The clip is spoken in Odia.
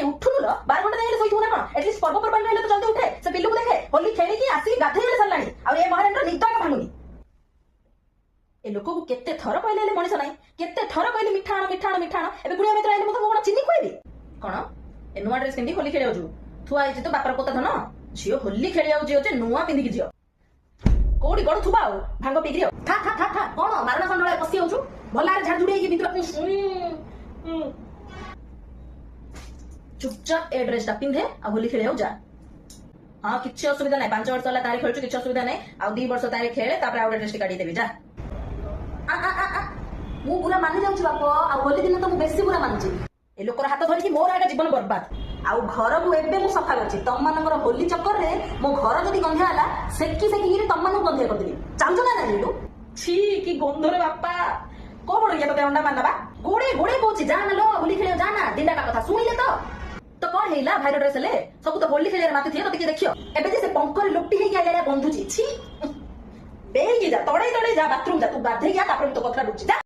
ଉଠୁନୁ ଲ 12 ଘଣ୍ଟା ଯାଇଲେ ଶୋଇଥିବୁ ନା କଣ? ଏଟଲିଷ୍ଟ ପର୍ବପର୍ବାଣି ରହିଲେ ତ ଜଲ୍ଦି ଉଠେ। ସେ ପିଲୁକୁ ଦେଖେ ହୋଲି ଖେଳିକି ଆସିକି ଗାଧେଇ ଗଲେ ସରିଲାଣି ଆଉ ଏ ମହାରାଣୀର ନିଦ ଆଗ ଭାଙ୍ଗୁନି। ଏ ଲୋକକୁ କେତେ ଥର କହିଲେ ହେଲେ ମଣିଷ ନାହିଁ, କେତେ ଥର କହିଲି ମିଠା ଆଣ ମିଠା ଆଣ ମିଠା ଆଣ। ଏବେ କୁଣିଆ ମିତ୍ର ଆଇଲେ ମୁଁ ତମକୁ କଣ ଚିନି ଖୁଆଇବି? କଣ ଏ ନୂଆ ଡ୍ରେସ ପିନ୍ଧି ହୋଲି ଖେଳିବାକୁ ଯିବୁ? ଥୁଆ ହେଇଛି ତ ବାପାର ପୋତା ଧନ। ଝିଅ ହୋଲି ଖେଳିବାକୁ ଝିଅ ଯେ ନୂଆ ପିନ୍ଧିକି ଝିଅ କୋଉଠି ଗଡୁ ଥୁବା ଆଉ ଭାଙ୍ଗ ପିଇକିରି ଆଉ ଠା ଠା ଠା ଠା କଣ ମାରଣା ଖଣ୍ଡଳରେ ପଶି ଯାଉଛୁ? ଭଲାରେ ଝାଡଝୁଡି ହେଇକି ଭିତରେ ଚୁପଚାପ ଏ ଡ୍ରେସଟା ପିନ୍ଧେ ଆଉ ହୋଲି ଖେଳିବାକୁ ଯା। ହଁ କିଛି ଅସୁବିଧା ନାହିଁ, 5 ବର୍ଷ ହେଲା ତାରି ଖେଳୁଛୁ, କିଛି ଅସୁବିଧା ନାହିଁ। ଆଉ 2 ବର୍ଷ ତାରି ଖେଳେ, ତାପରେ ଆଉ ଗୋଟେ ଡ୍ରେସ କାଢି ଦେବି ଯା। ମୁଁ ପୁରା ମାନି ଯାଉଛି ବାପ, ଆଉ ହୋଲି ଦିନ ତ ମୁଁ ବେଶୀ ପୁରା ମାନୁଛି। ଏ ଲୋକର ହାତ ଧରିକି ମୋର ଆଗ ଜୀବନ ବର୍ବାଦ। ଆଉ ଘରକୁ ଏବେ ମୁଁ ସଫା କରିଛି, ତମମାନଙ୍କର ହୋଲି ଚକ୍କରରେ ମୋ ଘର ଯଦି ଗନ୍ଧିଆ ହେଲା ସେକି ସେକିକିରି ତମମାନଙ୍କୁ ଗନ୍ଧିଆ କରିଦେବି। ଚାଲୁଛ ନା ନାଇଁ ଏଠୁ? छी କି ଗନ୍ଧରେ ବାପା। କଣ ଇଏ ତତେ ଅଣ୍ଡା ମାନ୍ଦା ବା ଗୋଡେ ଗୋଡେ କହୁଛି ଯା ନା लो ହୋଲି ଖେଳିବାକୁ ଯା ନା। ଦିନଟା କଥା ଶୁଣିଲେ ତ କଣ ହେଇଲା? ଭାଇର ଡ୍ରେସ ହେଲେ ସବୁ ତ ହୋଲି ଖେଳିବାରେ ମାତିଥିବେ, ତତେ କିଏ ଦେଖିବ? ଏବେ ଯେ ସେ ପଙ୍କରେ ଲୁଟି ହେଇକି ଆଇଲା ବନ୍ଧୁଛି। छी ବେଇକି ଯା, ତଡେଇ ତଡେଇ ଯା ବାଥରୁମ ଯା, ତୁ ଗାଧେଇ ଯା, ତାପରେ ତୋ କଥା ବୁଝି ଯା।